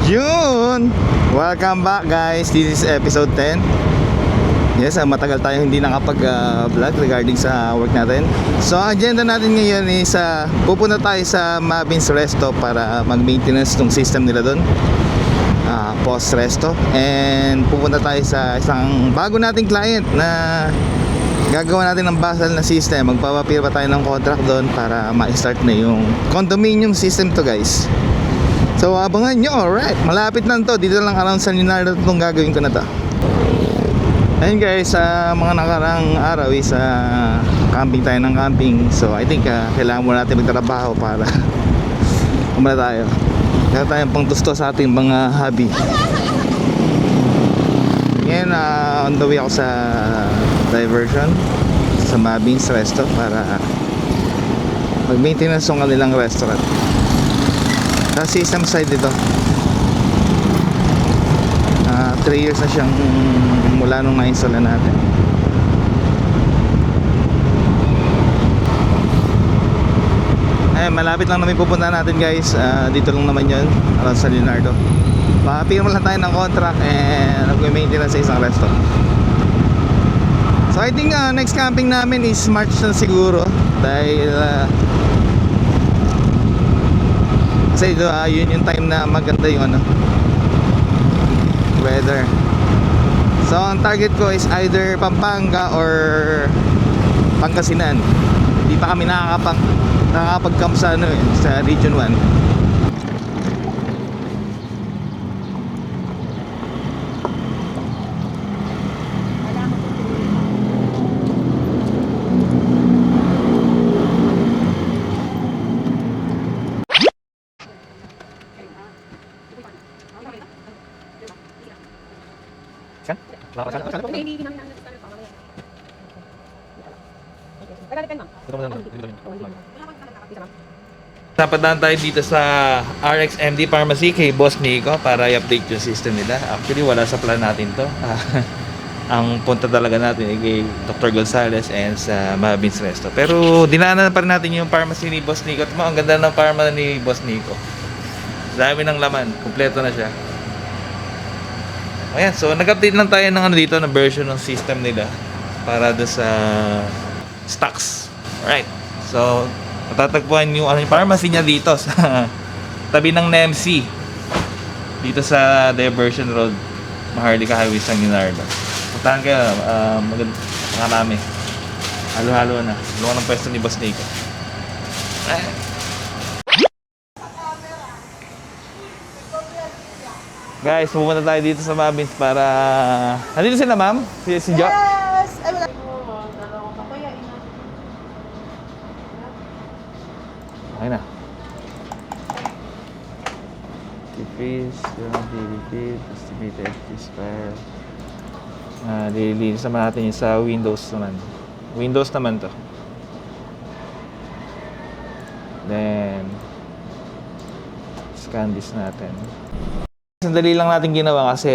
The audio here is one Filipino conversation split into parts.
Yun! Welcome back guys. This is episode 10. Yes, matagal tayo hindi nakapag-vlog regarding sa work natin. So, ang agenda natin ngayon is pupunta tayo sa Mavins Resto para mag-maintenance ng system nila doon. Post Resto. And pupunta tayo sa isang bago nating client na gagawa natin ng basal na system. Magpapapirma tayo ng contract doon para ma-start na yung condominium system to guys. So abangan nyo. Alright, malapit na to. Dito lang around San Leonardo itong gagawin ko na to. Ayun guys, sa mga nakarang araw is camping tayo ng camping. So I think kailangan muna natin magtrabaho para kumala tayo. Kaya tayong pang tusto sa ating mga hobby. Ngayon on the way ako sa diversion sa Mavins Resto para mag-maintenance ng kanilang restaurant. Sa system side dito 3 years na siyang mula nung na-install na natin. Malapit lang namin pupunta natin guys. Dito lang naman yun around San Leonardo. Papirma lang tayo ng contract and mag-maintenance sa isang resto. So I think next camping namin is March na siguro. Dahil kasi yun yung time na maganda yung weather. So ang target ko is either Pampanga or Pangasinan. Hindi pa kami nakakapag-camp sa sa Region 1. Napadaan tayo dito sa RXMD Pharmacy kay Boss Nico para i-update yung system nila. Actually wala sa plan natin to. Ang punta talaga natin ay kay Dr. Gonzales and sa Mavins Resto. Pero dinaanan pa rin natin yung pharmacy ni Boss Nico. Ang ganda ng pharma ni Boss Nico. Dami ng laman, kumpleto na siya. Ayan, so nag-update lang tayo ng dito na version ng system nila para doon sa stocks. Alright. So matatagpuan yung pharmacy niya dito sa tabi ng NEMC dito sa Diversion Road, Maharlika Highway, San Leonardo. Puntahan kayo, marami. Halo-halo na. Luwa ng pwesto ni Boss Nico. Guys, pupunta tayo dito sa Mavins para... Nandito sila ma'am? Si Jo? Yes! Ay, wala. Okay na. T-Freeze, DVD, estimated expire. Lilinis naman natin yung sa Windows naman. Windows naman to. Then, scan this natin. Sandali lang natin ginawa kasi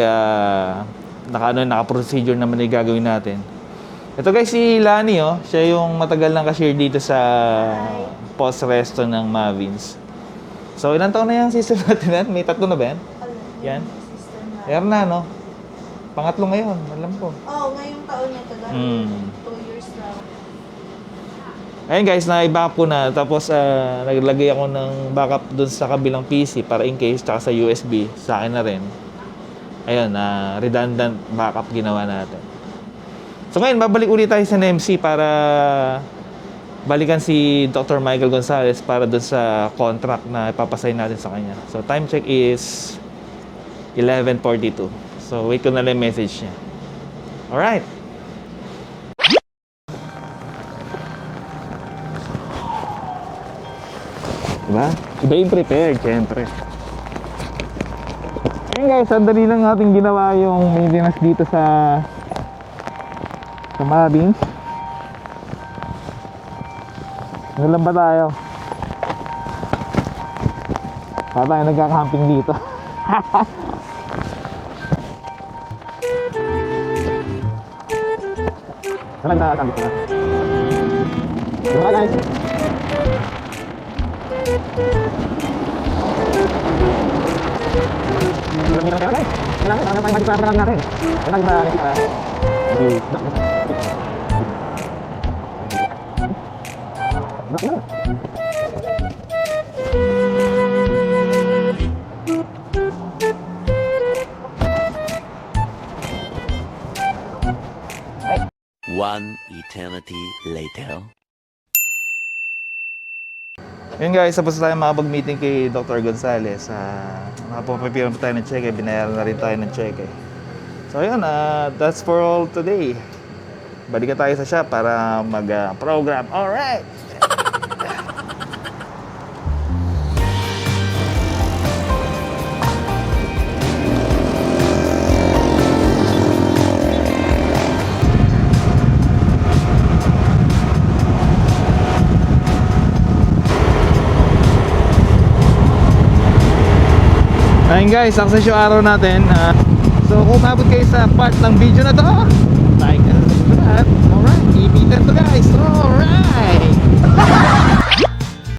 naka-procedure naman yung gagawin natin. Ito guys, si Lani siya yung matagal nang cashier dito sa Post Resto ng Mavins. So ilang taon na yung system natin yan? May 3 na ba yan? Yan? Meron na Pangatlo ngayon, alam ko. Ngayong taon na ito dahil 2 years lang. Ayun guys, na-backup ko na. Tapos naglagay ako ng backup dun sa kabilang PC para in case, tsaka sa USB sa akin na rin. Ayun, redundant backup ginawa natin. So ngayon, babalik ulit tayo sa NEMC para balikan si Dr. Michael Gonzales para dun sa contract na ipapasign natin sa kanya. So time check is 11:42. So wait ko na lang yung message niya. Alright. Diba? Iba yung prepared, syempre. Ayun guys, sandali lang natin ginawa yung maintenance dito sa Mavins. Ano lang ba tayo? Para tayo nagka-camping dito. Saan nagka-camping na? Diba guys? One eternity later. Yun guys, tapos tayo makapag-meeting kay Dr. Gonzales. Nakapapipiran pa tayo ng cheque, binayaran na rin tayo ng cheque. So yun, that's for all today. Balikan tayo sa shop para mag-program. Alright! Ayun guys, success yung araw natin. So kung umabot kayo sa part ng video na to, like and subscribe. Alright, ibitan to guys.